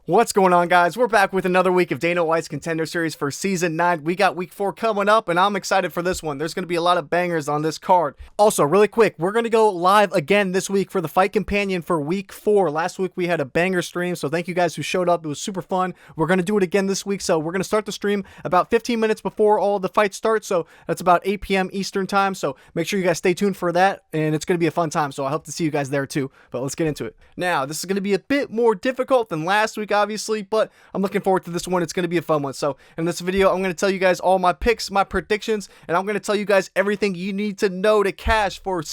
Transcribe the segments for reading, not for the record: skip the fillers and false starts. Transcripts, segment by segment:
What's going on, guys? We're back with another week of Dana White's Contender Series for Season 9. We got Week 4 coming up, and I'm excited for this one. There's going to be a lot of bangers on this card. Also, really quick, we're going to go live again this week for the Fight Companion for Week 4. Last week, we had a banger stream, so thank you guys who showed up. It was super fun. We're going to do it again this week, so we're going to start the stream about 15 minutes before all the fights start, so that's about 8 p.m. Eastern Time, so make sure you guys stay tuned for that, and it's going to be a fun time, so I hope to see you guys there too. But let's get into it. Now, this is going to be a bit more difficult than last week, obviously, but I'm looking forward to this one. It's going to be a fun one. So in this video, I'm going to tell you guys all my picks, my predictions, and I'm going to tell you guys everything you need to know to cash for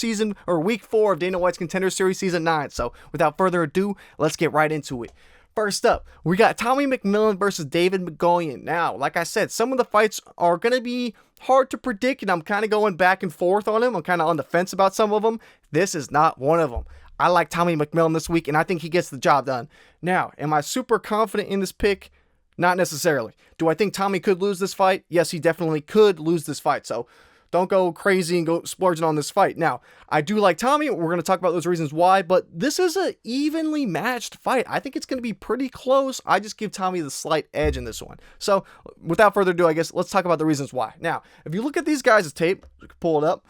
Week 4 of Dana White's Contender Series Season 9. So without further ado, let's get right into it. First up, we got Tommy McMillen versus David Mgoyan. Now, like I said, some of the fights are going to be hard to predict, and I'm kind of going back and forth on them. I'm kind of on the fence about some of them. This is not one of them. I like Tommy McMillen this week, and I think he gets the job done. Now, am I super confident in this pick? Not necessarily. Do I think Tommy could lose this fight? Yes, he definitely could lose this fight. So don't go crazy and go splurging on this fight. Now, I do like Tommy. We're going to talk about those reasons why, but this is an evenly matched fight. I think it's going to be pretty close. I just give Tommy the slight edge in this one. So without further ado, I guess let's talk about the reasons why. Now, if you look at these guys' tape, you can pull it up.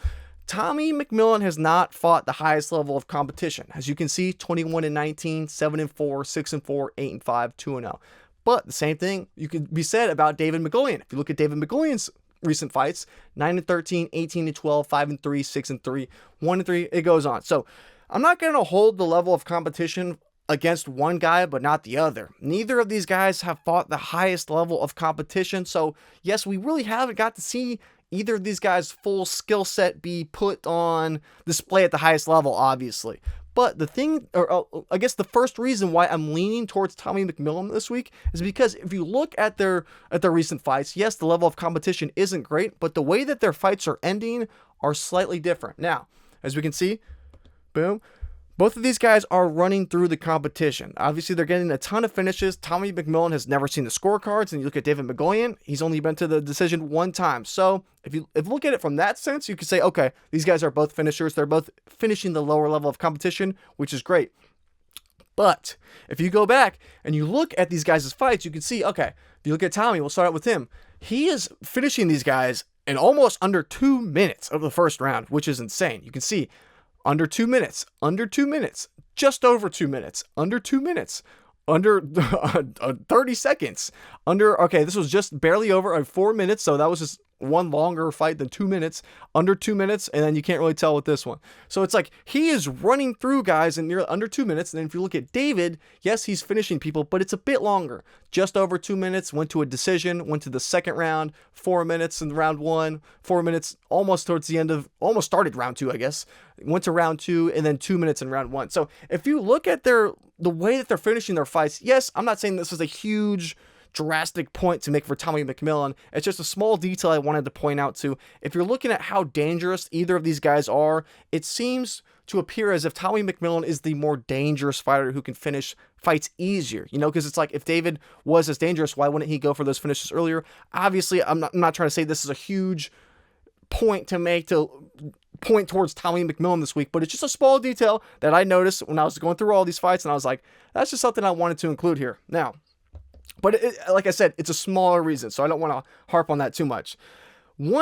Tommy McMillen has not fought the highest level of competition. As you can see, 21-19, 7-4, 6-4, 8-5, 2-0. But the same thing you could be said about David Mgoyan. If you look at David Mgoyan's recent fights, 9-13, 18-12, 5-3, 6-3, 1-3, it goes on. So I'm not going to hold the level of competition against one guy, but not the other. Neither of these guys have fought the highest level of competition. So yes, we really haven't got to see either of these guys' full skill set be put on display at the highest level, obviously. But the thing, or I guess the first reason why I'm leaning towards Tommy McMillen this week is because if you look at their recent fights, yes, the level of competition isn't great, but the way that their fights are ending are slightly different. Now, as we can see, boom, both of these guys are running through the competition. Obviously, they're getting a ton of finishes. Tommy McMillen has never seen the scorecards, and you look at David Mgoyan, he's only been to the decision one time. So if you look at it from that sense, you could say, okay, these guys are both finishers. They're both finishing the lower level of competition, which is great. But if you go back and you look at these guys' fights, you can see, okay, if you look at Tommy, we'll start out with him. He is finishing these guys in almost under 2 minutes of the first round, which is insane. You can see under 2 minutes, just over 2 minutes, under 2 minutes, under 30 seconds, okay, this was just barely over 4 minutes, so that was just one longer fight than 2 minutes, under 2 minutes, and then you can't really tell with this one. So it's like he is running through guys in near under 2 minutes, and then if you look at David, yes, he's finishing people, but it's a bit longer. Just over 2 minutes, went to a decision, went to the second round, 4 minutes in round 1, 4 minutes almost towards the end of, almost started round 2, I guess, went to round 2, and then 2 minutes in round 1. So if you look at the way that they're finishing their fights, yes, I'm not saying this is a huge drastic point to make for Tommy McMillen. It's just a small detail I wanted to point out to. If you're looking at how dangerous either of these guys are, it seems to appear as if Tommy McMillen is the more dangerous fighter who can finish fights easier, because it's like if David was as dangerous, why wouldn't he go for those finishes earlier? Obviously, I'm not trying to say this is a huge point to make to point towards Tommy McMillen this week, but it's just a small detail that I noticed when I was going through all these fights, and I was like, that's just something I wanted to include here. Now, but like I said, it's a smaller reason, so I don't want to harp on that too much. Now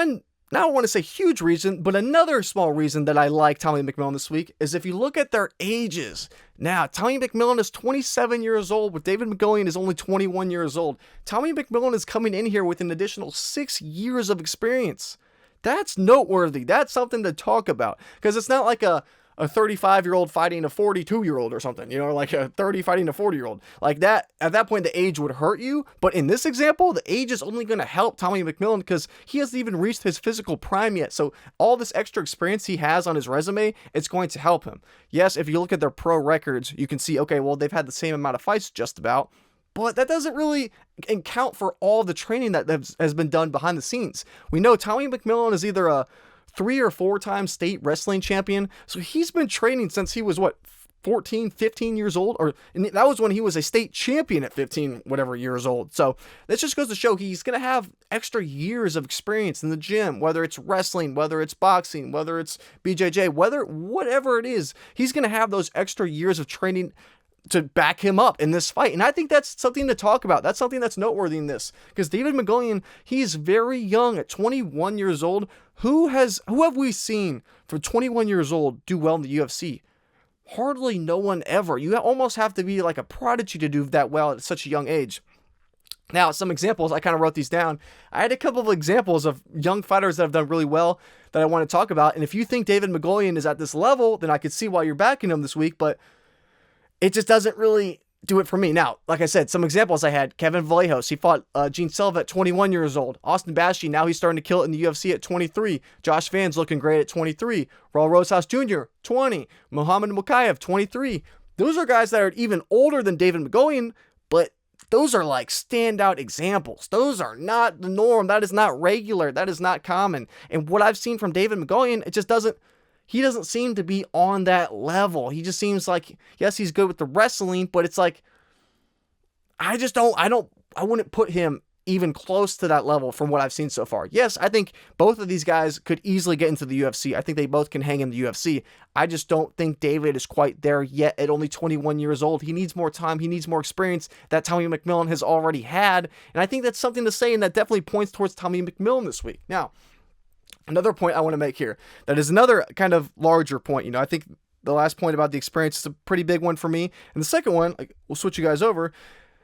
I don't want to say huge reason, but another small reason that I like Tommy McMillen this week is if you look at their ages. Now, Tommy McMillen is 27 years old, but David Mgoyan is only 21 years old. Tommy McMillen is coming in here with an additional 6 years of experience. That's noteworthy. That's something to talk about, because it's not like a 35-year-old fighting a 42-year-old or something, like a 30 fighting a 40-year-old. Like that, at that point, the age would hurt you. But in this example, the age is only going to help Tommy McMillen because he hasn't even reached his physical prime yet. So all this extra experience he has on his resume, it's going to help him. Yes, if you look at their pro records, you can see, okay, well, they've had the same amount of fights just about. But that doesn't really account for all the training that has been done behind the scenes. We know Tommy McMillen is either a 3 or 4 time state wrestling champion. So he's been training since he was 14, 15 years old, and that was when he was a state champion at 15, whatever years old. So this just goes to show he's going to have extra years of experience in the gym, whether it's wrestling, whether it's boxing, whether it's BJJ, whatever it is, he's going to have those extra years of training back him up in this fight. And I think that's something to talk about. That's something that's noteworthy in this, because David Mgoyan, he's very young at 21 years old. Who have we seen for 21 years old do well in the UFC? Hardly no one ever. You almost have to be like a prodigy to do that well at such a young age. Now, some examples, I kind of wrote these down. I had a couple of examples of young fighters that have done really well that I want to talk about. And if you think David Mgoyan is at this level, then I could see why you're backing him this week, but it just doesn't really do it for me. Now, like I said, some examples I had: Kevin Vallejos, he fought Jean Silva at 21 years old. Austin Bashi, now he's starting to kill it in the UFC at 23. Josh Van's looking great at 23. Raul Rosas Jr., 20. Muhammad Mukayev, 23. Those are guys that are even older than David Mgoyan, but those are like standout examples. Those are not the norm. That is not regular. That is not common. And what I've seen from David Mgoyan, it just he doesn't seem to be on that level. He just seems like, yes, he's good with the wrestling, but it's like, I wouldn't put him even close to that level from what I've seen so far. Yes, I think both of these guys could easily get into the UFC. I think they both can hang in the UFC. I just don't think David is quite there yet at only 21 years old. He needs more time. He needs more experience that Tommy McMillen has already had. And I think that's something to say, and that definitely points towards Tommy McMillen this week. Now, another point I want to make here, that is another kind of larger point. I think the last point about the experience is a pretty big one for me. And the second one, we'll switch you guys over,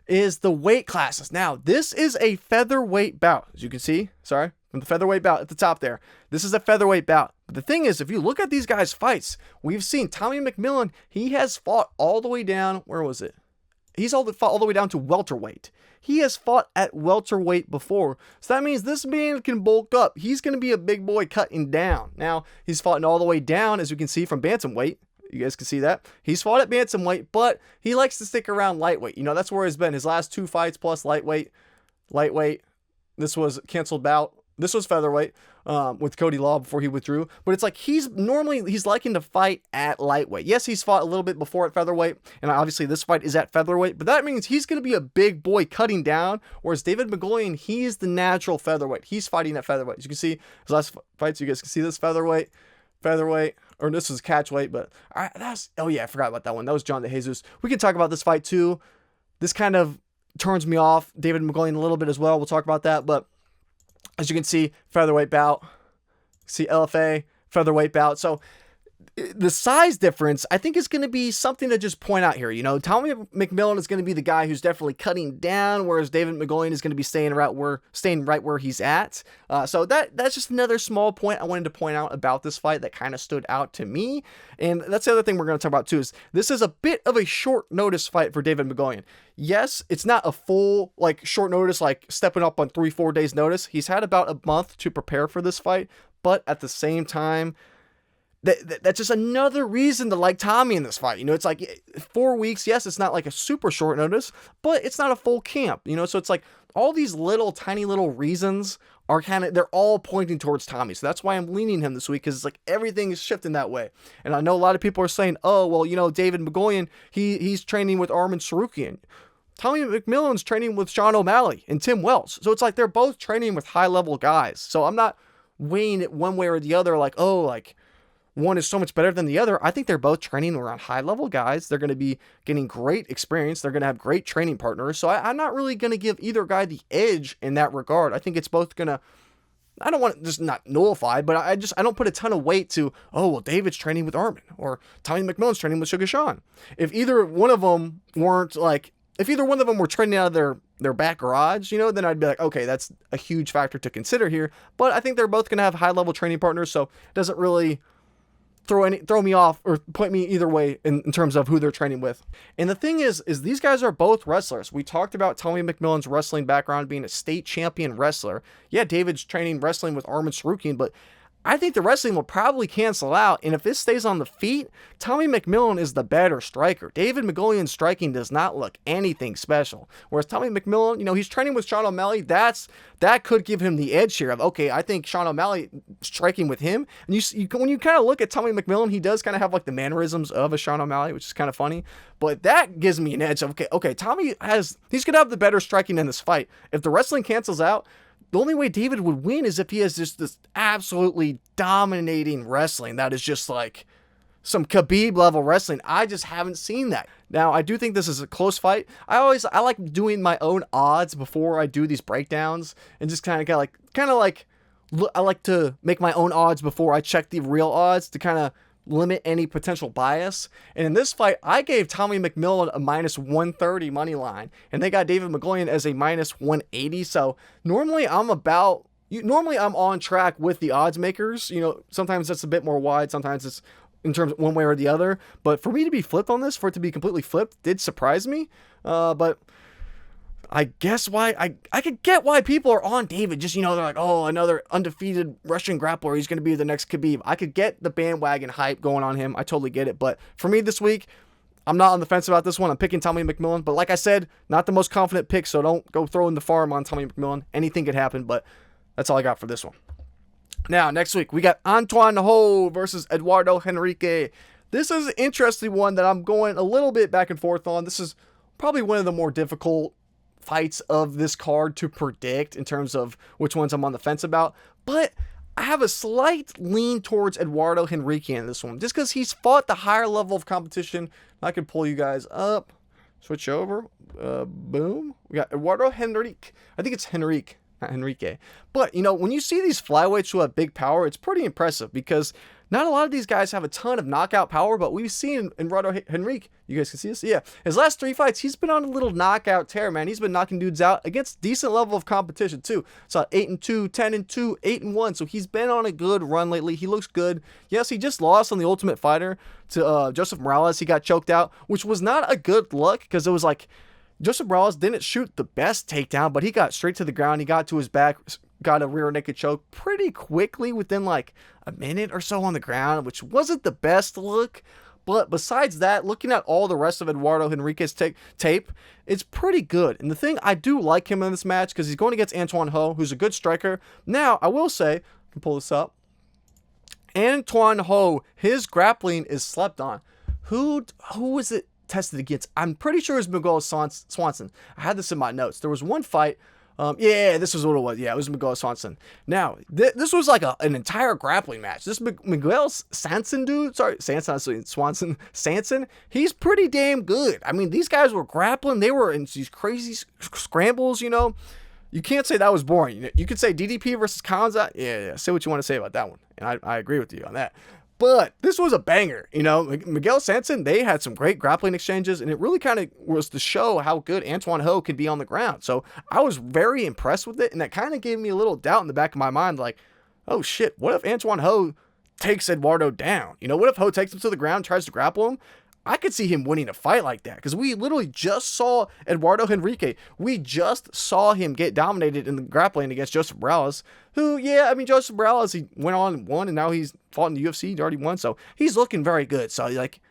is the weight classes. Now, this is a featherweight bout, as you can see, from the featherweight bout at the top there. This is a featherweight bout. But the thing is, if you look at these guys' fights, we've seen Tommy McMillen, he has fought all the way down, where was it? He's fought all the way down to welterweight. He has fought at welterweight before. So that means this man can bulk up. He's going to be a big boy cutting down. Now, he's fought all the way down, as you can see, from bantamweight. You guys can see that. He's fought at bantamweight, but he likes to stick around lightweight. That's where he's been. His last 2 fights plus lightweight. This was canceled bout. This was featherweight with Cody Law before he withdrew. But it's like he's liking to fight at lightweight. Yes, he's fought a little bit before at featherweight, and obviously this fight is at featherweight, but that means he's going to be a big boy cutting down, whereas David Mgoyan, he's the natural featherweight. He's fighting at featherweight. As you can see, his last fights, you guys can see this featherweight, or this was catchweight, but I forgot about that one. That was John De Jesus. We can talk about this fight too. This kind of turns me off David Mgoyan a little bit as well. We'll talk about that, but as you can see, featherweight bout. See LFA, featherweight bout. So the size difference, I think, is going to be something to just point out here. Tommy McMillen is going to be the guy who's definitely cutting down, whereas David Mgoyan is going to be staying right where he's at. So that's just another small point I wanted to point out about this fight that kind of stood out to me. And that's the other thing we're going to talk about too, is this is a bit of a short notice fight for David Mgoyan. Yes, it's not a full short notice, like stepping up on 3-4 days notice. He's had about a month to prepare for this fight, but at the same time, that's just another reason to like Tommy in this fight. It's like 4 weeks. Yes, it's not like a super short notice, but it's not a full camp. So it's like all these tiny little reasons are they're all pointing towards Tommy. So that's why I'm leaning him this week, because it's like everything is shifting that way. And I know a lot of people are saying, oh, well, David Mgoyan, he's training with Arman Sarukian. Tommy McMillen's training with Sean O'Malley and Tim Wells. So it's like they're both training with high-level guys. So I'm not weighing it one way or the other, one is so much better than the other. I think they're both training around high-level guys. They're going to be getting great experience. They're going to have great training partners. So I'm not really going to give either guy the edge in that regard. I think it's both going to, I don't want to just not nullify, but I don't put a ton of weight to, oh, well, David's training with Arman or Tommy McMillen's training with Sugar Sean. If either one of them were training out of their back garage, then I'd be like, okay, that's a huge factor to consider here. But I think they're both going to have high-level training partners, so it doesn't really throw me off or point me either way in terms of who they're training with. And the thing is these guys are both wrestlers. We talked about Tommy McMillen's wrestling background being a state champion wrestler. Yeah, David's training wrestling with Arman Sarukian, but I think the wrestling will probably cancel out, and if this stays on the feet, Tommy McMillen is the better striker. David Mgoyan's striking does not look anything special, whereas Tommy McMillen, he's training with Sean O'Malley. That could give him the edge here of, okay, I think Sean O'Malley striking with him, and when you kind of look at Tommy McMillen, he does kind of have the mannerisms of a Sean O'Malley, which is kind of funny, but that gives me an edge of, okay, Tommy he's going to have the better striking in this fight. If the wrestling cancels out, the only way David would win is if he has just this absolutely dominating wrestling that is just some Khabib level wrestling. I just haven't seen that. Now, I do think this is a close fight. I like doing my own odds before I do these breakdowns, and just kind of I like to make my own odds before I check the real odds to kind of limit any potential bias. And in this fight, I gave Tommy McMillen a -130 money line, and they got David Mgoyan as a -180. So normally I'm on track with the odds makers. You know, sometimes it's a bit more wide, sometimes it's in terms of one way or the other. But for me to be flipped on this, for it to be completely flipped, did surprise me. But I guess why I could get why people are on David. Just, you know, they're like, oh, another undefeated Russian grappler. He's going to be the next Khabib. I could get the bandwagon hype going on him. I totally get it. But for me this week, I'm not on the fence about this one. I'm picking Tommy McMillen. But like I said, not the most confident pick, so don't go throwing the farm on Tommy McMillen. Anything could happen, but that's all I got for this one. Now, next week, we got An Tuan Ho versus Eduardo Henrique. This is an interesting one that I'm going a little bit back and forth on. This is probably one of the more difficult fights of this card to predict in terms of which ones I'm on the fence about. But I have a slight lean towards Eduardo Henrique in this one, just because he's fought the higher level of competition. I can pull you guys up, switch over, boom. We got Eduardo Henrique. I think it's Henrique, not Henrique. But, you know, when you see these flyweights who have big power, it's pretty impressive, because not a lot of these guys have a ton of knockout power, but we've seen Eduardo Henrique, you guys can see this? Yeah. His last 3 fights, he's been on a little knockout tear, man. He's been knocking dudes out against decent level of competition, too. So 8-2, 10-2, 8-1. So he's been on a good run lately. He looks good. Yes, he just lost on the Ultimate Fighter to Joseph Morales. He got choked out, which was not a good look, because it was like Joseph Morales didn't shoot the best takedown, but he got straight to the ground. He got to his back, got a rear naked choke pretty quickly within like a minute or so on the ground, which wasn't the best look. But besides that, looking at all the rest of Eduardo Henrique's tape, it's pretty good. And the thing, I do like him in this match because he's going against An Tuan Ho, who's a good striker. Now, I will say, I can pull this up, An Tuan Ho, his grappling is slept on. Who was it tested against? I'm pretty sure it was Miguel Swanson. I had this in my notes. There was one fight. This was what it was. Yeah, it was Miguel Swanson. Now, this was like an entire grappling match. This Miguel Sanson dude, Sanson, he's pretty damn good. I mean, these guys were grappling. They were in these crazy scrambles, you know. You can't say that was boring. You could say DDP versus Congdon. Yeah, say what you want to say about that one. And I agree with you on that. But this was a banger, you know. Miguel Sanson, they had some great grappling exchanges, and it really kind of was to show how good An Tuan Ho can be on the ground. So I was very impressed with it, and that kind of gave me a little doubt in the back of my mind, like, oh shit, what if An Tuan Ho takes Eduardo down? You know, what if Ho takes him to the ground, tries to grapple him? I could see him winning a fight like that, because we literally just saw Eduardo Henrique. We just saw him get dominated in the grappling against Joseph Morales, who, yeah, I mean, Joseph Morales, he went on and won, and now he's fought in the UFC, he already won, so he's looking very good. So, like,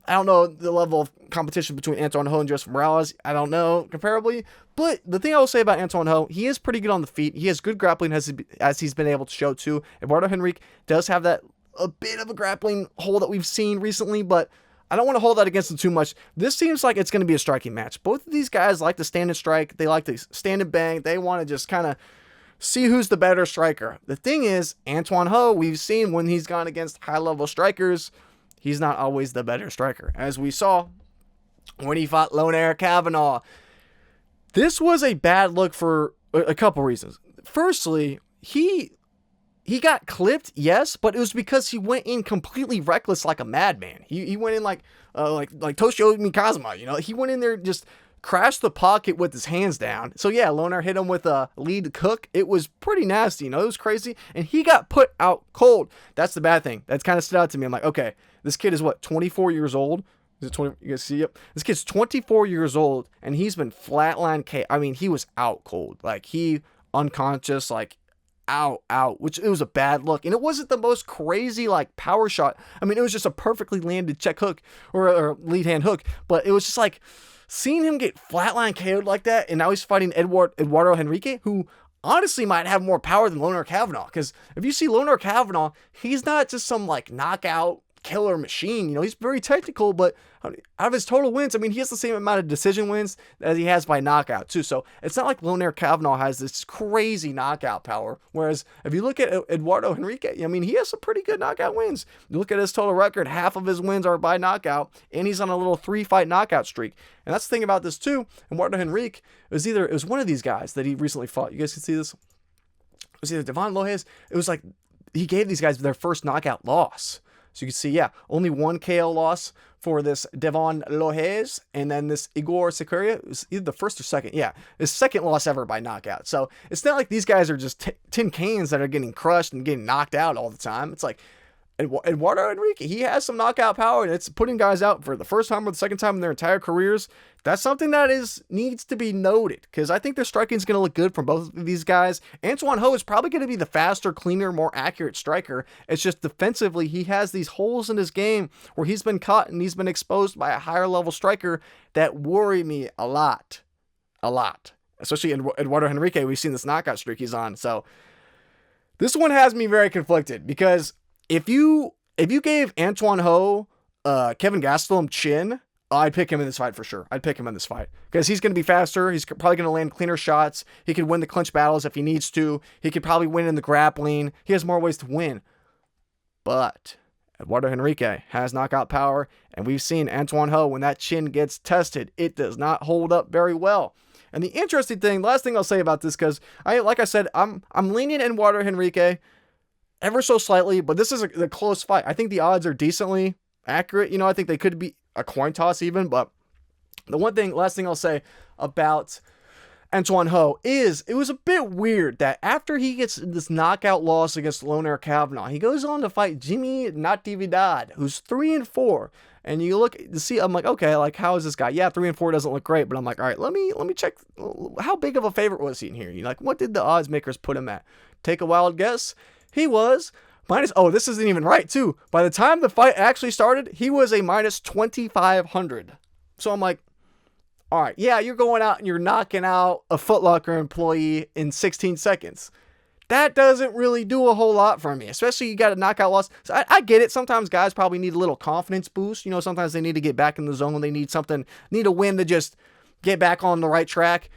I don't know the level of competition between An Tuan Ho and Joseph Morales. I don't know comparably, but the thing I will say about An Tuan Ho, he is pretty good on the feet. He has good grappling as he's been able to show too. Eduardo Henrique does have that a bit of a grappling hole that we've seen recently, but I don't want to hold that against them too much. This seems like it's going to be a striking match. Both of these guys like to stand and strike. They like to stand and bang. They want to just kind of see who's the better striker. The thing is, An Tuan Ho, we've seen when he's gone against high-level strikers, he's not always the better striker. As we saw when he fought Lone Air Kavanaugh. This was a bad look for a couple reasons. Firstly, he got clipped, yes, but it was because he went in completely reckless like a madman. He went in like Toshiomi Kazuma, you know. He went in there, just crashed the pocket with his hands down. So yeah, Loner hit him with a lead hook. It was pretty nasty, you know. It was crazy, and he got put out cold. That's the bad thing. That's kind of stood out to me. I'm like, okay, this kid is what, 24 years old? Is it 20? You guys see? Yep. This kid's 24 years old, and he's been flatline. I mean, he was out cold. Like, he unconscious, like, out, which it was a bad look. And it wasn't the most crazy, like, power shot. I mean, it was just a perfectly landed check hook or lead hand hook, but it was just like seeing him get flatline KO'd like that. And now he's fighting Eduardo Henrique, who honestly might have more power than Loner Kavanaugh. Because if you see Loner Kavanaugh, he's not just some like knockout killer machine. You know, he's very technical, but out of his total wins, I mean, he has the same amount of decision wins as he has by knockout too. So it's not like Loner Kavanagh has this crazy knockout power. Whereas if you look at Eduardo Henrique, I mean, he has some pretty good knockout wins. You look at his total record, half of his wins are by knockout, and he's on a little 3-fight knockout streak. And that's the thing about this too. Eduardo Henrique, it was one of these guys that he recently fought. You guys can see this. It was either Devon Lohes. It was like he gave these guys their first knockout loss. So you can see, yeah, only one KO loss for this Devon Lohes, and then this Igor Sikuria. It was either the first or second. Yeah, his second loss ever by knockout. So it's not like these guys are just tin cans that are getting crushed and getting knocked out all the time. It's like Eduardo Henrique, he has some knockout power, and it's putting guys out for the first time or the second time in their entire careers. That's something that needs to be noted, because I think their striking is going to look good from both of these guys. An Tuan Ho is probably going to be the faster, cleaner, more accurate striker. It's just defensively, he has these holes in his game where he's been caught and he's been exposed by a higher level striker that worry me a lot. Especially in Eduardo Henrique, we've seen this knockout streak he's on. So this one has me very conflicted, because if you gave An Tuan Ho Kevin Gastelum chin, I'd pick him in this fight for sure. I'd pick him in this fight because he's going to be faster. He's probably going to land cleaner shots. He could win the clinch battles if he needs to. He could probably win in the grappling. He has more ways to win. But Eduardo Henrique has knockout power, and we've seen An Tuan Ho, when that chin gets tested, it does not hold up very well. And the interesting thing, last thing I'll say about this, because like I said, I'm leaning Eduardo Henrique ever so slightly, but this is a close fight. I think the odds are decently accurate. You know, I think they could be a coin toss even, but the last thing I'll say about An Tuan Ho is it was a bit weird that after he gets this knockout loss against Loner Kavanagh, he goes on to fight Jimmy Natividad, who's 3-4. And you look to see, I'm like, okay, like, how is this guy? Yeah, 3-4 doesn't look great, but I'm like, all right, let me check. How big of a favorite was he in here? You know, like, what did the odds makers put him at? Take a wild guess. He was minus, this isn't even right too. By the time the fight actually started, he was a minus 2,500. So I'm like, all right, yeah, you're going out and you're knocking out a Foot Locker employee in 16 seconds. That doesn't really do a whole lot for me, especially you got a knockout loss. So I get it. Sometimes guys probably need a little confidence boost. You know, sometimes they need to get back in the zone. They need a win to just get back on the right track.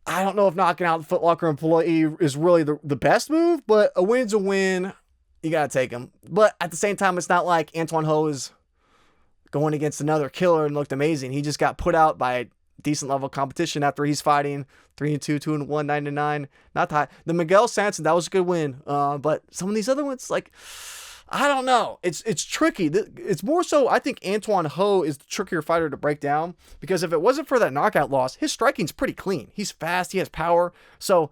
I don't know if knocking out the Foot Locker employee is really the best move, but a win's a win. You got to take him. But at the same time, it's not like An Tuan Ho is going against another killer and looked amazing. He just got put out by decent level competition after he's fighting 3-2, 2-1, 9-9. Not high. The Miguel Sanson, that was a good win. But some of these other ones, like, I don't know. It's tricky. It's more so, I think An Tuan Ho is the trickier fighter to break down, because if it wasn't for that knockout loss, his striking's pretty clean. He's fast. He has power. So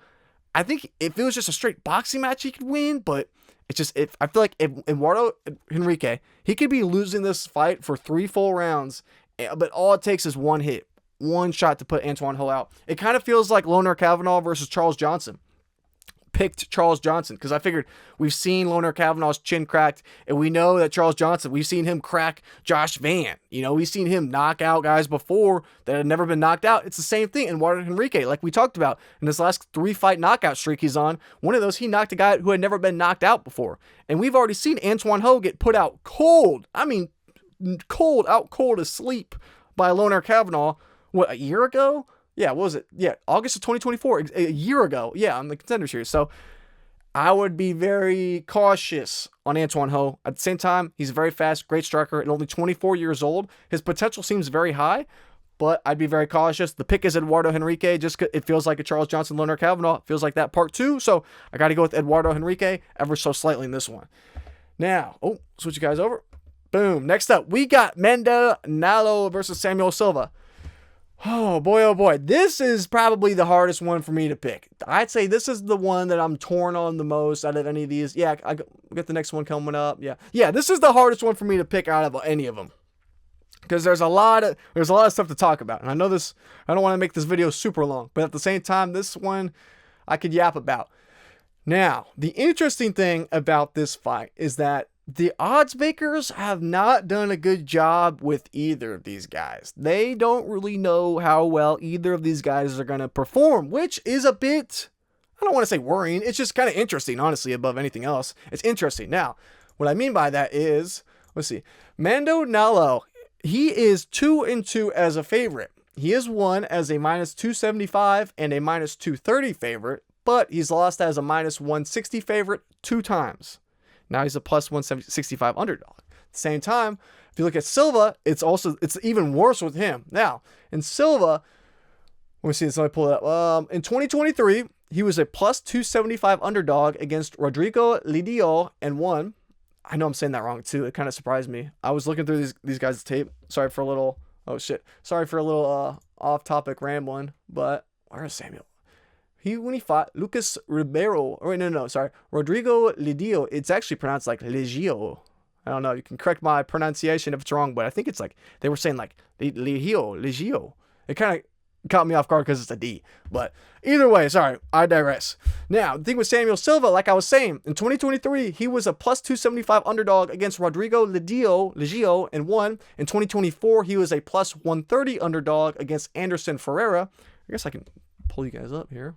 I think if it was just a straight boxing match, he could win. But it's just, I feel like if Eduardo Henrique, he could be losing this fight for 3 full rounds, but all it takes is one hit, one shot to put An Tuan Ho out. It kind of feels like Loner Kavanagh versus Charles Johnson. Picked Charles Johnson because I figured we've seen Loner Kavanagh's chin cracked, and we know that Charles Johnson, we've seen him crack Josh Van. You know, we've seen him knock out guys before that had never been knocked out. It's the same thing in Eduardo Henrique, like we talked about in this last 3-fight knockout streak he's on. One of those, he knocked a guy who had never been knocked out before, and we've already seen An Tuan Ho get put out cold. I mean, cold asleep by Loner Kavanagh. What, a year ago? Yeah, what was it? Yeah, August of 2024, a year ago. Yeah, on the Contender Series. So I would be very cautious on An Tuan Ho. At the same time, he's a very fast, great striker, and only 24 years old. His potential seems very high, but I'd be very cautious. The pick is Eduardo Henrique. Just it feels like a Charles Johnson, Loner Kavanagh. It feels like that part 2. So I got to go with Eduardo Henrique ever so slightly in this one. Now, switch you guys over. Boom. Next up, we got Mandel Nallo versus Samuel Silva. Oh boy. This is probably the hardest one for me to pick. I'd say this is the one that I'm torn on the most out of any of these. Yeah, I got the next one coming up. Yeah, this is the hardest one for me to pick out of any of them, because there's a lot of stuff to talk about. And I know this, I don't want to make this video super long, but at the same time, this one I could yap about. Now, the interesting thing about this fight is that the odds makers have not done a good job with either of these guys. They don't really know how well either of these guys are going to perform, which is a bit, I don't want to say worrying. It's just kind of interesting, honestly, above anything else. It's interesting. Now, What I mean by that is, let's see, Mandel Nallo, he is 2-2 as a favorite. He is won as a minus 275 and a minus 230 favorite, but he's lost as a minus 160 favorite 2 times. Now he's a plus 165 underdog. At the same time, if you look at Silva, it's even worse with him. Now, in Silva, let me see this. Let me pull it up. In 2023, he was a plus 275 underdog against Rodrigo Lidio and won. I know I'm saying that wrong too. It kind of surprised me. I was looking through these guys' tape. Sorry for a little off-topic rambling. But where is Samuel? When he fought Lucas Ribeiro. Oh, wait, no, sorry. Rodrigo Lidio. It's actually pronounced like Legio. I don't know. You can correct my pronunciation if it's wrong, but I think it's like they were saying like Legio. It kind of caught me off guard because it's a D. But either way, sorry, I digress. Now, the thing with Samuel Silva, like I was saying, in 2023, he was a plus 275 underdog against Rodrigo Legio and won. In 2024, he was a plus 130 underdog against Anderson Ferreira. I guess I can pull you guys up here.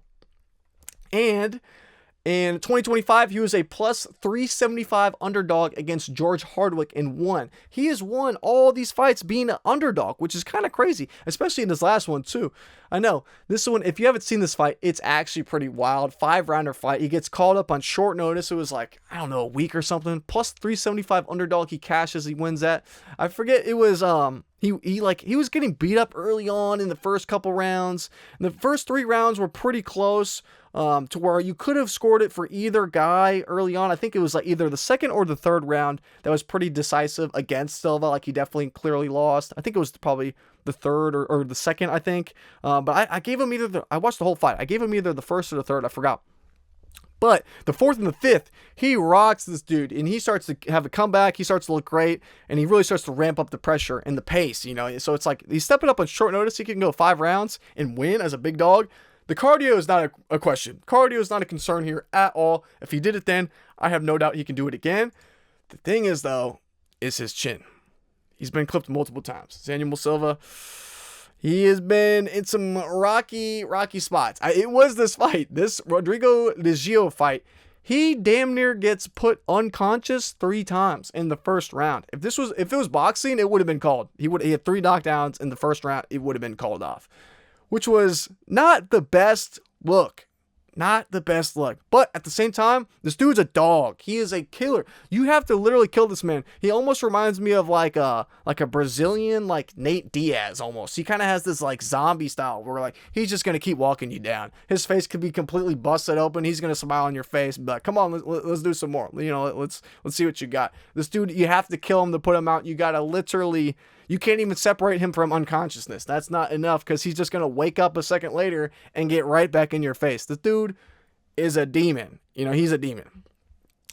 And in 2025, he was a plus 375 underdog against George Hardwick and won. He has won all these fights being an underdog, which is kind of crazy, especially in this last one too. I know this one, if you haven't seen this fight, it's actually pretty wild. 5-rounder fight. He gets called up on short notice. It was like, I don't know, a week or something. Plus 375 underdog. He cashes. He wins that. I forget. It was he was getting beat up early on in the first couple rounds. And the first 3 rounds were pretty close. To where you could have scored it for either guy early on. I think it was like either the second or the third round that was pretty decisive against Silva. Like he definitely clearly lost. I think it was probably the third or the second, I think. But I gave him I watched the whole fight. I gave him either the first or the third. I forgot. But the 4th and the 5th, he rocks this dude, and he starts to have a comeback. He starts to look great, and he really starts to ramp up the pressure and the pace, So it's like he's stepping up on short notice. He can go 5 rounds and win as a big dog. The cardio is not a question. Cardio is not a concern here at all. If he did it then, I have no doubt he can do it again. The thing is, though, is his chin. He's been clipped multiple times. Samuel Silva, he has been in some rocky spots. It was this fight, this Rodrigo Legio fight. He damn near gets put unconscious 3 times in the first round. If it was boxing, it would have been called. He had 3 knockdowns in the first round. It would have been called off. Which was not the best look. Not the best look. But at the same time, this dude's a dog. He is a killer. You have to literally kill this man. He almost reminds me of like a Brazilian, like Nate Diaz almost. He kind of has this like zombie style where like he's just going to keep walking you down. His face could be completely busted open. He's going to smile on your face and be like, come on, let's do some more. Let's see what you got. This dude, you have to kill him to put him out. You got to literally... You can't even separate him from unconsciousness. That's not enough because he's just going to wake up a second later and get right back in your face. This dude is a demon. He's a demon.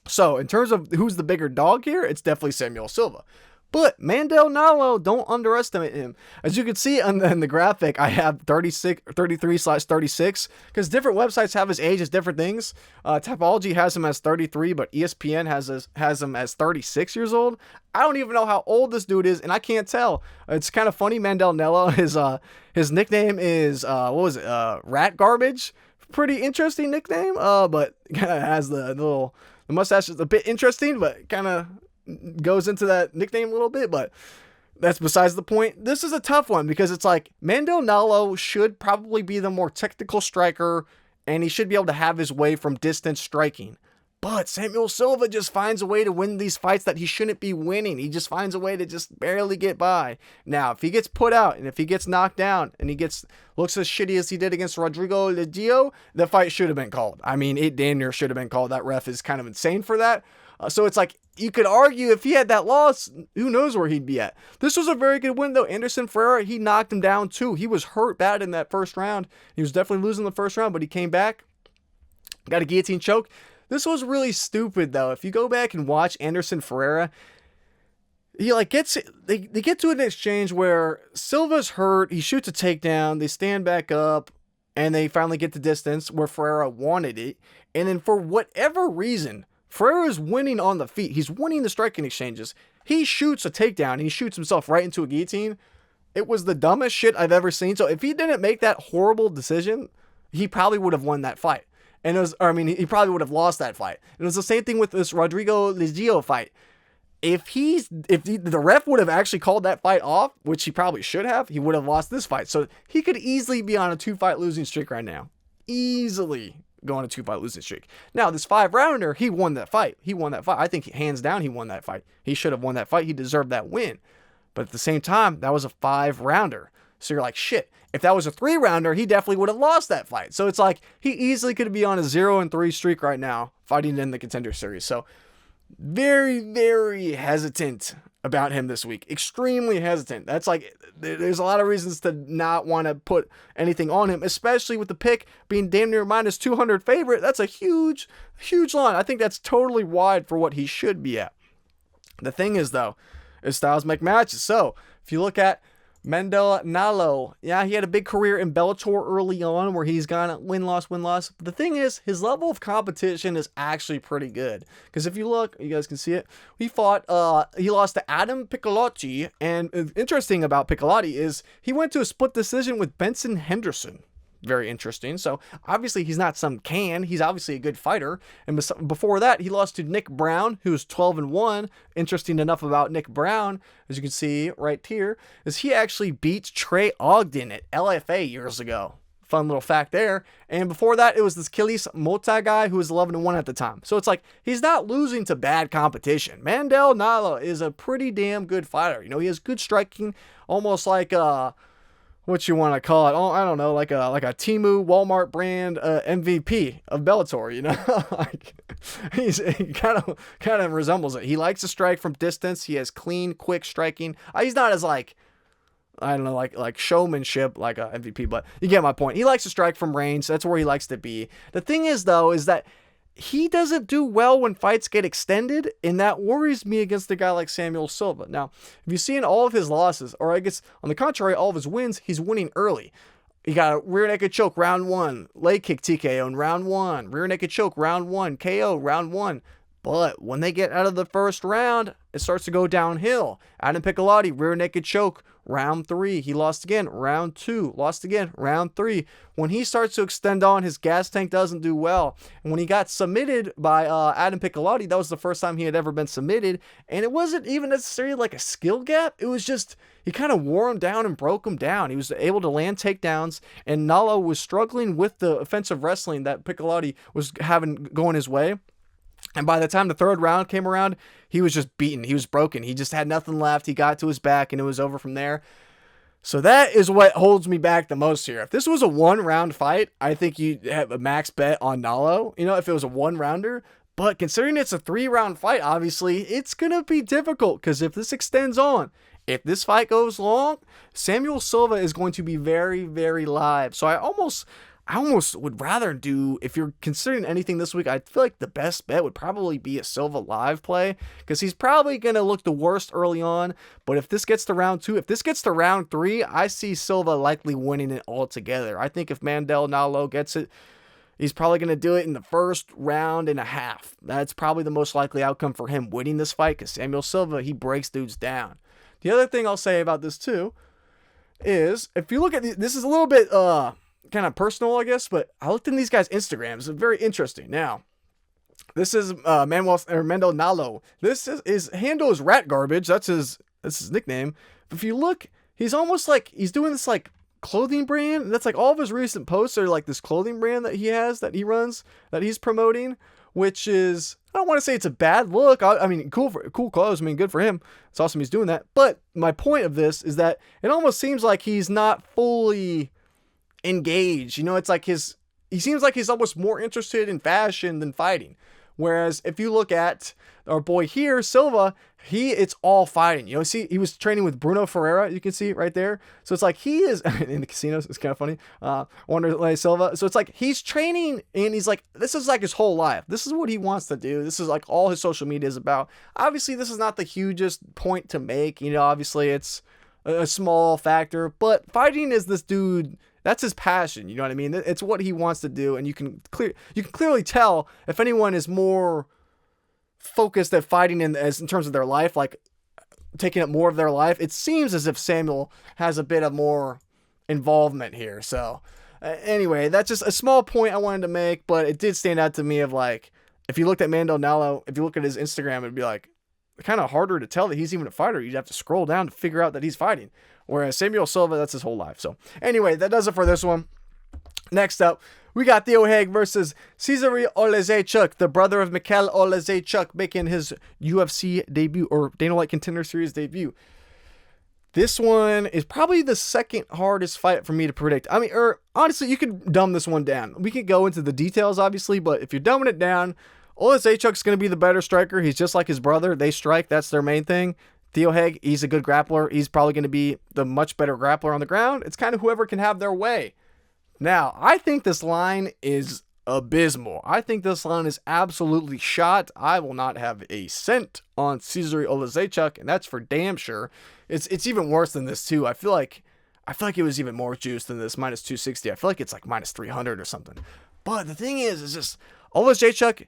So in terms of who's the bigger dog here, it's definitely Samuel Silva. But Mandel Nallo, don't underestimate him. As you can see on the graphic, I have 33/36 because different websites have his age as different things. Typology has him as 33, but ESPN has him as 36 years old. I don't even know how old this dude is, and I can't tell. It's kind of funny. Mandel Nallo, his nickname is Rat Garbage. Pretty interesting nickname. But kind of has the mustache is a bit interesting, but kind of goes into that nickname a little bit, but that's besides the point. This is a tough one because it's like Mandel Nallo should probably be the more technical striker and he should be able to have his way from distance striking. But Samuel Silva just finds a way to win these fights that he shouldn't be winning. He just finds a way to just barely get by. Now, if he gets put out and if he gets knocked down and he looks as shitty as he did against Rodrigo Legio, the fight should have been called. I mean, it damn near should have been called. That ref is kind of insane for that. So it's like, you could argue if he had that loss, who knows where he'd be at. This was a very good win, though. Anderson Ferreira, he knocked him down, too. He was hurt bad in that first round. He was definitely losing the first round, but he came back. Got a guillotine choke. This was really stupid, though. If you go back and watch Anderson Ferreira, he they get to an exchange where Silva's hurt. He shoots a takedown. They stand back up, and they finally get the distance where Ferreira wanted it. And then for whatever reason, Ferreira is winning on the feet. He's winning the striking exchanges. He shoots a takedown, and he shoots himself right into a guillotine. It was the dumbest shit I've ever seen. So if he didn't make that horrible decision, he probably would have won that fight. And it was, or, I mean, he probably would have lost that fight. And it was the same thing with this Rodrigo Legio fight. If the ref would have actually called that fight off, which he probably should have, he would have lost this fight. So he could easily be on a 2-fight losing streak right now. Easily go on a 2-fight losing streak. Now, this 5-rounder, he won that fight. I think hands down he won that fight. He should have won that fight. He deserved that win. But at the same time, that was a 5-rounder. So you're like, shit, if that was a 3-rounder, he definitely would have lost that fight. So it's like, he easily could be on a 0-3 streak right now, fighting in the Contender Series. So very, very hesitant about him this week. Extremely hesitant. That's like, there's a lot of reasons to not want to put anything on him, especially with the pick being damn near minus 200 favorite. That's a huge, huge line. I think that's totally wide for what he should be at. The thing is, though, is styles make matches. So if you look at Mandel Nallo, yeah, he had a big career in Bellator early on where he's gone win-loss. But the thing is, his level of competition is actually pretty good. Because if you look, you guys can see it, he lost to Adam Piccolotti. And interesting about Piccolotti is he went to a split decision with Benson Henderson. Very interesting. So obviously he's not some can. He's obviously a good fighter. And before that, he lost to Nick Brown, who was 12-1. Interesting enough about Nick Brown, as you can see right here, is he actually beat Trey Ogden at LFA years ago. Fun little fact there. And before that, it was this Kilis Mota guy who was 11-1 at the time. So it's like, he's not losing to bad competition. Mandel Nallo is a pretty damn good fighter. You know, he has good striking, almost like what you want to call it? Oh, I don't know, like a Temu Walmart brand MVP of Bellator, you know? Like, he kind of resembles it. He likes to strike from distance. He has clean, quick striking. He's not as like, I don't know, like showmanship like a MVP, but you get my point. He likes to strike from range. That's where he likes to be. The thing is, though, is that he doesn't do well when fights get extended, and that worries me against a guy like Samuel Silva. Now, if you see in all of his losses, or I guess on the contrary, all of his wins, he's winning early. He got a rear naked choke round 1, leg kick TKO in round 1, rear naked choke round 1, KO round 1. But when they get out of the first round, it starts to go downhill. Adam Piccolotti, rear naked choke, round 3. He lost again, round 2. Lost again, round 3. When he starts to extend on, his gas tank doesn't do well. And when he got submitted by Adam Piccolotti, that was the first time he had ever been submitted. And it wasn't even necessarily like a skill gap. It was just, he kind of wore him down and broke him down. He was able to land takedowns, and Nallo was struggling with the offensive wrestling that Piccolotti was having going his way. And by the time the third round came around, he was just beaten. He was broken. He just had nothing left. He got to his back, and it was over from there. So that is what holds me back the most here. If this was a 1-round fight, I think you'd have a max bet on Nallo, you know, if it was a 1-rounder. But considering it's a 3-round fight, obviously, it's going to be difficult, because if this extends on, if this fight goes long, Samuel Silva is going to be very, very live. So I almost would rather do, if you're considering anything this week, I feel like the best bet would probably be a Silva live play, because he's probably going to look the worst early on. But if this gets to round 2, if this gets to round 3, I see Silva likely winning it altogether. I think if Mandel Nallo gets it, he's probably going to do it in the first round and a half. That's probably the most likely outcome for him winning this fight, because Samuel Silva, he breaks dudes down. The other thing I'll say about this too is, if you look at this is a little bit kind of personal, I guess, but I looked in these guys' Instagrams. It's very interesting. Now, this is Mandel Nallo. His handle is Rat Garbage. That's his nickname. But if you look, he's almost like he's doing this like clothing brand. And that's like all of his recent posts are like this clothing brand that he has, that he runs, that he's promoting, which is, I don't want to say it's a bad look. I mean, cool clothes. I mean, good for him. It's awesome he's doing that. But my point of this is that it almost seems like he's not fully engaged. You know, it's like he seems like he's almost more interested in fashion than fighting. Whereas if you look at our boy here, Silva, it's all fighting. You know, see, he was training with Bruno Ferreira. You can see right there. So it's like he is in the casinos. It's kind of funny. Wanderlei Silva. So it's like he's training, and he's like, this is like his whole life. This is what he wants to do. This is like all his social media is about. Obviously, this is not the hugest point to make. You know, obviously it's a small factor, but fighting is this dude. That's his passion, you know what I mean? It's what he wants to do, and you can clearly tell if anyone is more focused at fighting in terms of their life, like taking up more of their life. It seems as if Samuel has a bit of more involvement here. So Anyway, that's just a small point I wanted to make, but it did stand out to me of like, if you looked at Mandel Nallo, if you look at his Instagram, it'd be like kind of harder to tell that he's even a fighter. You'd have to scroll down to figure out that he's fighting. Whereas Samuel Silva, that's his whole life. So anyway, that does it for this one. Next up, we got Theo Haig versus Cezary Oleksiejczuk, the brother of Mandel Oleksiejczuk, making his UFC debut, or Dana White Contender Series debut. This one is probably the second hardest fight for me to predict. I mean, honestly, you could dumb this one down. We could go into the details, obviously, but if you're dumbing it down, Oleksiejczuk's going to be the better striker. He's just like his brother. They strike. That's their main thing. Theo Haig, he's a good grappler. He's probably going to be the much better grappler on the ground. It's kind of whoever can have their way. Now, I think this line is abysmal. I think this line is absolutely shot. I will not have a cent on Cezary Oleksiejczuk, and that's for damn sure. It's even worse than this too. I feel like it was even more juice than this minus 260. I feel like it's like minus 300 or something. But the thing is just Oleksiejczuk,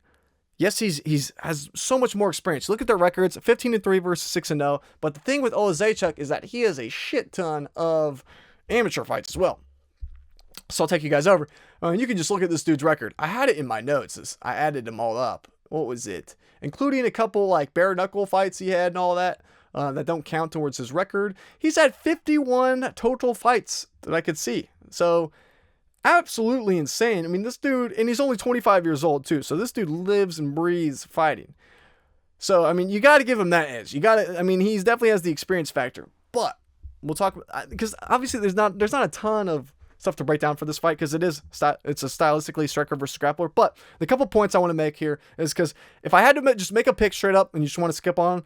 yes, he's has so much more experience. Look at their records, 15-3 versus 6-0. But the thing with Oleksiejczuk is that he has a shit ton of amateur fights as well. So I'll take you guys over. You can just look at this dude's record. I had it in my notes. I added them all up. What was it? Including a couple like bare knuckle fights he had and all that. That don't count towards his record. He's had 51 total fights that I could see. So absolutely insane. I mean, this dude, and he's only 25 years old too. So this dude lives and breathes fighting. So, I mean, you got to give him that edge. He's definitely has the experience factor. But we'll talk, because obviously there's not a ton of stuff to break down for this fight, because it's a stylistically striker versus grappler. But the couple points I want to make here is because if I had to just make a pick straight up and you just want to skip on,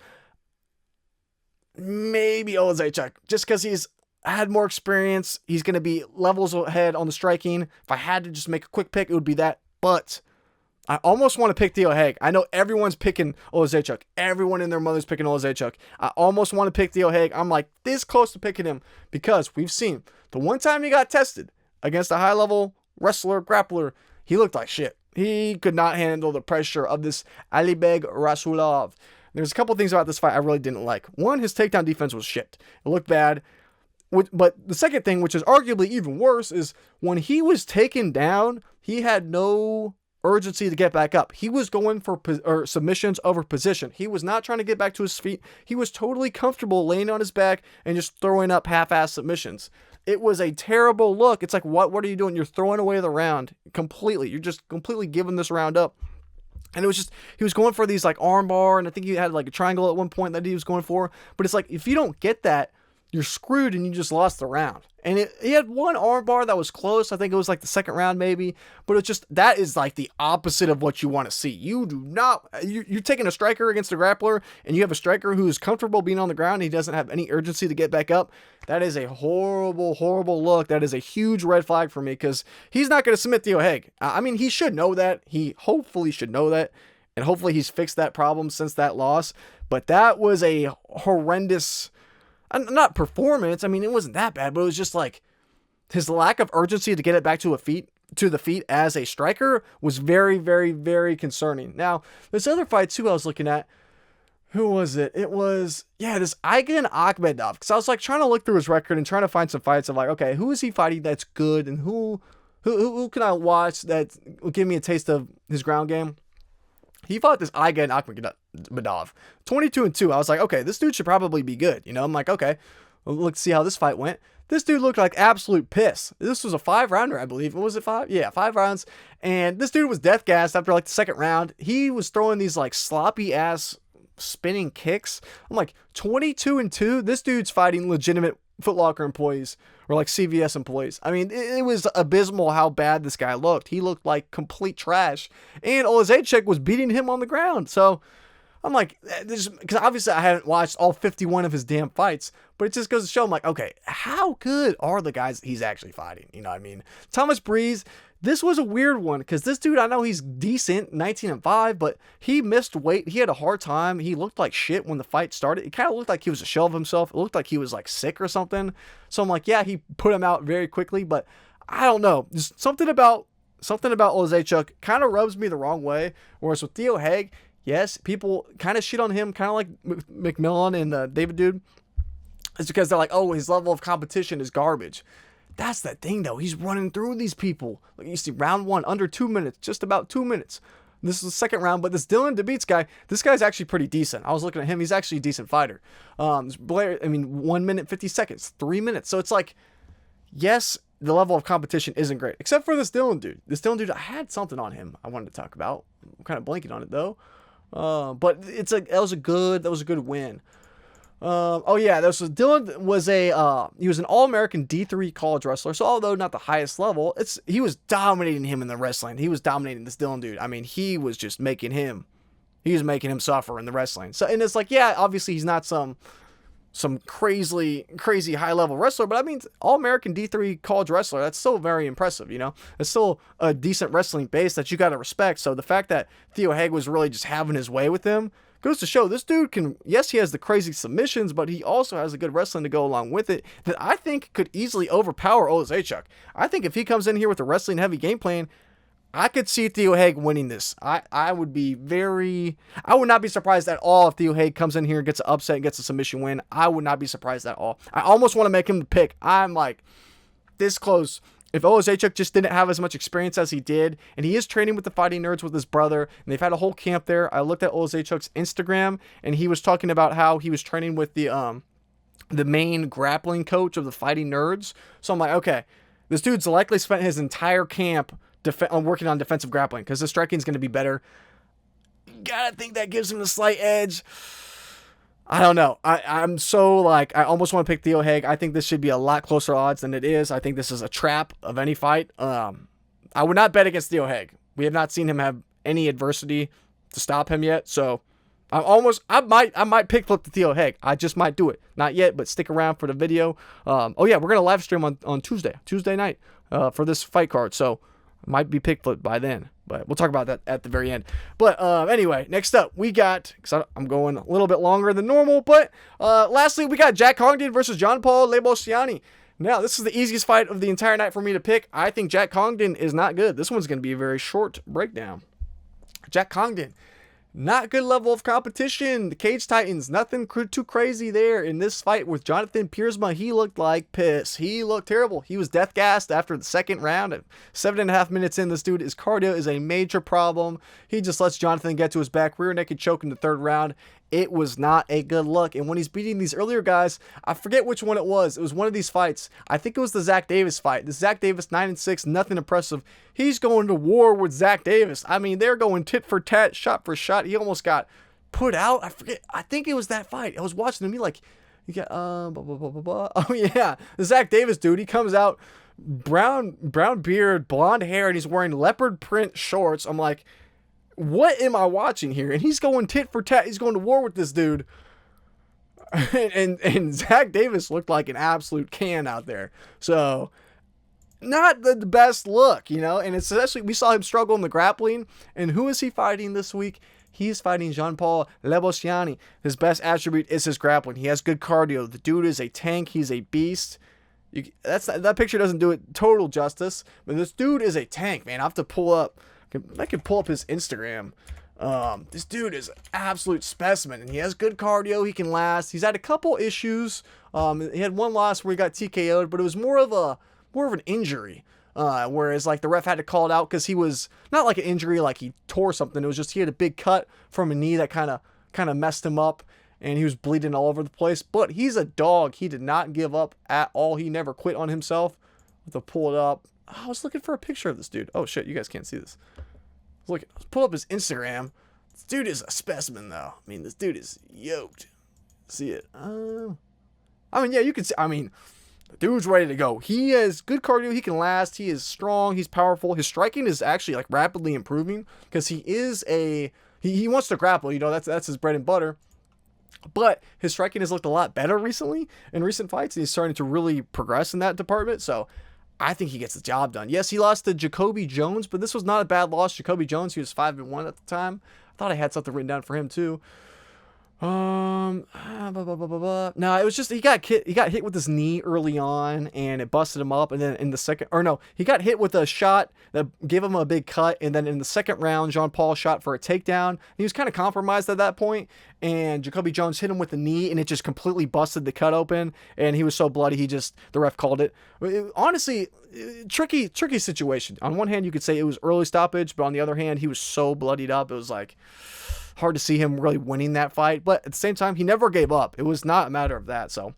maybe Oleksiejczuk, just because he's had more experience. He's going to be levels ahead on the striking. If I had to just make a quick pick, it would be that. But I almost want to pick Theo Haig. I know everyone's picking Oleksiejczuk. Everyone and their mother's picking Oleksiejczuk. I almost want to pick Theo Haig. I'm like this close to picking him because we've seen the one time he got tested against a high-level wrestler, grappler, he looked like shit. He could not handle the pressure of this Alibeg Rasulov. There's a couple things about this fight I really didn't like. One, his takedown defense was shit. It looked bad. But the second thing, which is arguably even worse, is when he was taken down, he had no urgency to get back up. He was going for submissions over position. He was not trying to get back to his feet. He was totally comfortable laying on his back and just throwing up half-ass submissions. It was a terrible look. It's like, what are you doing? You're throwing away the round completely. You're just completely giving this round up. And it was just, he was going for these like arm bar, and I think he had like a triangle at one point that he was going for. But it's like, if you don't get that, you're screwed and you just lost the round. And he had one arm bar that was close. I think it was like the second round maybe. But it's just, that is like the opposite of what you want to see. You do not, you're taking a striker against a grappler, and you have a striker who's comfortable being on the ground. And he doesn't have any urgency to get back up. That is a horrible, horrible look. That is a huge red flag for me, because he's not going to submit Theo Haig. I mean, he should know that. He hopefully should know that. And hopefully he's fixed that problem since that loss. But that was a horrendous, not performance. I mean, it wasn't that bad, but it was just like his lack of urgency to get it back to the feet as a striker was very, very, very concerning. Now, this other fight too I was looking at, who was it? It was, this Igan Akhmedov. Because I was like trying to look through his record and trying to find some fights of like, okay, who is he fighting that's good, and who can I watch that will give me a taste of his ground game? He fought this Igan Akhmedov, 22-2. I was like, okay, this dude should probably be good. You know, I'm like, okay, well, let's see how this fight went. This dude looked like absolute piss. This was a 5-rounder, I believe. Was it 5? Yeah, 5 rounds. And this dude was death gassed after like the second round. He was throwing these like sloppy ass spinning kicks. I'm like, 22-2. This dude's fighting legitimate Foot Locker employees or like CVS employees. I mean, it was abysmal how bad this guy looked. He looked like complete trash. And Oleksiejczuk was beating him on the ground. So I'm like, because obviously I haven't watched all 51 of his damn fights, but it just goes to show, I'm like, okay, how good are the guys he's actually fighting? You know what I mean? Thomas Breeze, this was a weird one, because this dude, I know he's decent, 19-5, but he missed weight. He had a hard time. He looked like shit when the fight started. It kind of looked like he was a shell of himself. It looked like he was like sick or something. So I'm like, yeah, he put him out very quickly, but I don't know. Just something about Oleksiejczuk kind of rubs me the wrong way. Whereas with Theo Haig, yes, people kind of shit on him, kind of like McMillen and David dude. It's because they're like, oh, his level of competition is garbage. That's the thing, though. He's running through these people. Like you see, round 1, under 2 minutes, just about 2 minutes. This is the second round, but this Dylan DeBeats guy, this guy's actually pretty decent. I was looking at him. He's actually a decent fighter. Blair, 1 minute, 50 seconds, 3 minutes. So it's like, yes, the level of competition isn't great, except for this Dylan dude. This Dylan dude, I had something on him I wanted to talk about. I'm kind of blanking on it, though. But it's like, that was a good win. Dylan was he was an All-American D3 college wrestler. So although not the highest level, he was dominating him in the wrestling. He was dominating this Dylan dude. I mean, he was just making him suffer in the wrestling. So, and it's like, yeah, obviously he's not some crazy high level wrestler, but I mean, All-American D3 college wrestler, that's still very impressive, you know? It's still a decent wrestling base that you got to respect. So the fact that Theo Haig was really just having his way with him goes to show this dude can, yes, he has the crazy submissions, but he also has the good wrestling to go along with it that I think could easily overpower Oleksiejczuk. I think if he comes in here with a wrestling heavy game plan, I could see Theo Haig winning this. I would not be surprised at all if Theo Haig comes in here, gets an upset, and gets a submission win. I would not be surprised at all. I almost want to make him the pick. I'm like this close. If Oleksiejczuk just didn't have as much experience as he did, and he is training with the Fighting Nerds with his brother, and they've had a whole camp there. I looked at Oleksiejczuk's Instagram, and he was talking about how he was training with the main grappling coach of the Fighting Nerds. So I'm like, okay, this dude's likely spent his entire camp working on defensive grappling because the striking is going to be better. Gotta think that gives him a slight edge. I don't know. I'm so like, I almost want to pick Theo Haig. I think this should be a lot closer odds than it is. I think this is a trap of any fight. I would not bet against Theo Haig. We have not seen him have any adversity to stop him yet. So I might pick flip to Theo Haig. I just might do it. Not yet, but stick around for the video. We're going to live stream on Tuesday night, for this fight card. So might be pick flip by then, but we'll talk about that at the very end. But anyway, next up we got, because I'm going a little bit longer than normal, but lastly we got Jack Congdon versus Jean-Paul Lebosnoyani. Now this is the easiest fight of the entire night for me to pick. I think Jack Congdon is not good. This one's going to be a very short breakdown. Jack Congdon, not good level of competition. The Cage Titans, nothing too crazy there. In this fight with Jonathan Piersma, he looked like piss. He looked terrible. He was death gassed after the second round. At 7.5 minutes in, this dude, his cardio is a major problem. He just lets Jonathan get to his back, rear naked choke in the third round. It was not a good look. And when he's beating these earlier guys, I forget which one it was. It was one of these fights. I think it was the Zach Davis fight. The Zach Davis 9-6, nothing impressive. He's going to war with Zach Davis. I mean, they're going tit for tat, shot for shot. He almost got put out. I forget. I think it was that fight. I was watching him. He like, you got, blah, blah, blah, blah, blah. Oh yeah. The Zach Davis dude, he comes out, brown beard, blonde hair, and he's wearing leopard print shorts. I'm like, what am I watching here? And he's going tit for tat. He's going to war with this dude. And Zach Davis looked like an absolute can out there. So not the best look, you know. And it's especially, we saw him struggle in the grappling. And who is he fighting this week? He's fighting Jean-Paul Lebosnoyani. His best attribute is his grappling. He has good cardio. The dude is a tank. He's a beast. That picture doesn't do it total justice. But this dude is a tank, man. I have to pull up. I could pull up his Instagram. This dude is an absolute specimen, and he has good cardio. He can last. He's had a couple issues. He had one loss where he got TKO'd, but it was more of an injury. Whereas like the ref had to call it out because he was not like an injury, like he tore something. It was just he had a big cut from a knee that kind of messed him up, and he was bleeding all over the place. But he's a dog. He did not give up at all. He never quit on himself. I have to pull it up. I was looking for a picture of this dude. Oh shit, you guys can't see this. Look, pull up his Instagram. This dude is a specimen, though. I mean, this dude is yoked. See it? I mean, yeah, you can see. I mean, the dude's ready to go. He has good cardio. He can last. He is strong. He's powerful. His striking is actually like rapidly improving because he is he wants to grapple. You know, that's his bread and butter. But his striking has looked a lot better recently in recent fights, and he's starting to really progress in that department. So I think he gets the job done. Yes, he lost to Jacoby Jones, but this was not a bad loss. Jacoby Jones, he was 5-1 at the time. I thought I had something written down for him too. No, it was just he got hit with his knee early on, and it busted him up. And then in the second, or no, he got hit with a shot that gave him a big cut. And then in the second round, Jean-Paul shot for a takedown. He was kind of compromised at that point, and Jacoby Jones hit him with the knee, and it just completely busted the cut open. And he was so bloody, the ref called it. Honestly, tricky situation. On one hand, you could say it was early stoppage, but on the other hand, he was so bloodied up. It was like hard to see him really winning that fight, but at the same time, he never gave up. It was not a matter of that. So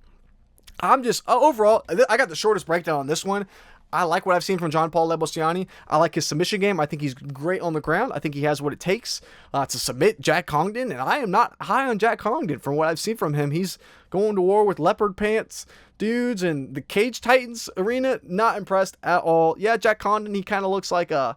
I'm just overall, I got the shortest breakdown on this one. I like what I've seen from Jean-Paul Lebosnoyani. I like his submission game. I think he's great on the ground. I think he has what it takes to submit Jack Congdon, and I am not high on Jack Congdon from what I've seen from him. He's going to war with leopard pants dudes and the Cage Titans arena. Not impressed at all. Yeah, Jack Congdon, he kind of looks like a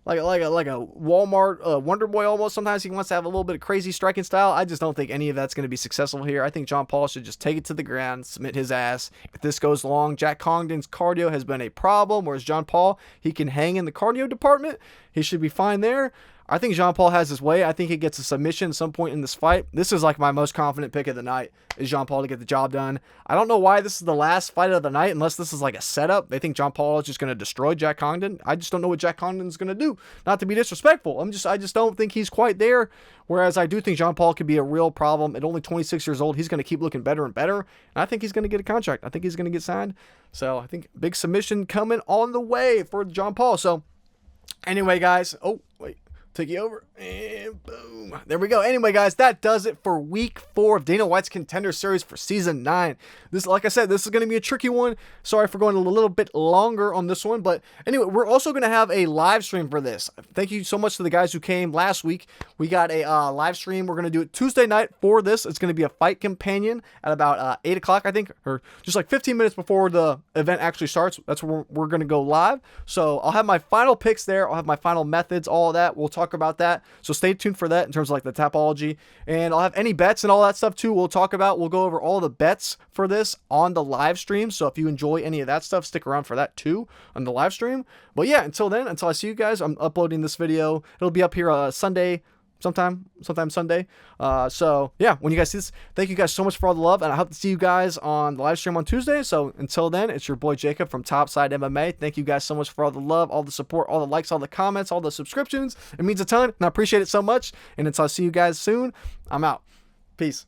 Walmart Wonder Boy almost. Sometimes he wants to have a little bit of crazy striking style. I just don't think any of that's going to be successful here. I think Jean-Paul should just take it to the ground, submit his ass. If this goes long, Jack Congdon's cardio has been a problem, whereas Jean-Paul, he can hang in the cardio department. He should be fine there. I think Jean-Paul has his way. I think he gets a submission at some point in this fight. This is like my most confident pick of the night, is Jean-Paul to get the job done. I don't know why this is the last fight of the night, unless this is like a setup. They think Jean-Paul is just going to destroy Jack Congdon. I just don't know what Jack Congdon's going to do. Not to be disrespectful. I just don't think he's quite there. Whereas I do think Jean-Paul could be a real problem. At only 26 years old, he's going to keep looking better and better. And I think he's going to get a contract. I think he's going to get signed. So I think big submission coming on the way for Jean-Paul. So anyway, guys. Oh, wait. Take you over, and boom. There we go. Anyway, guys, that does it for week 4 of Dana White's Contender Series for Season 9. This, like I said, this is going to be a tricky one. Sorry for going a little bit longer on this one. But anyway, we're also going to have a live stream for this. Thank you so much to the guys who came last week. We got a live stream. We're going to do it Tuesday night for this. It's going to be a fight companion at about 8 o'clock, I think, or just like 15 minutes before the event actually starts. That's where we're going to go live. So I'll have my final picks there. I'll have my final methods, all of that. We'll talk about that, so stay tuned for that in terms of like the topology, and I'll have any bets and all that stuff too. We'll go over all the bets for this on the live stream, so if you enjoy any of that stuff, stick around for that too on the live stream. But yeah, until I see you guys, I'm uploading this video. It'll be up here Sunday, sometime Sunday. So yeah, when you guys see this, thank you guys so much for all the love, and I hope to see you guys on the live stream on Tuesday. So until then, it's your boy Jacob from Topside MMA. Thank you guys so much for all the love, all the support, all the likes, all the comments, all the subscriptions. It means a ton, and I appreciate it so much. And until I see you guys soon, I'm out. Peace.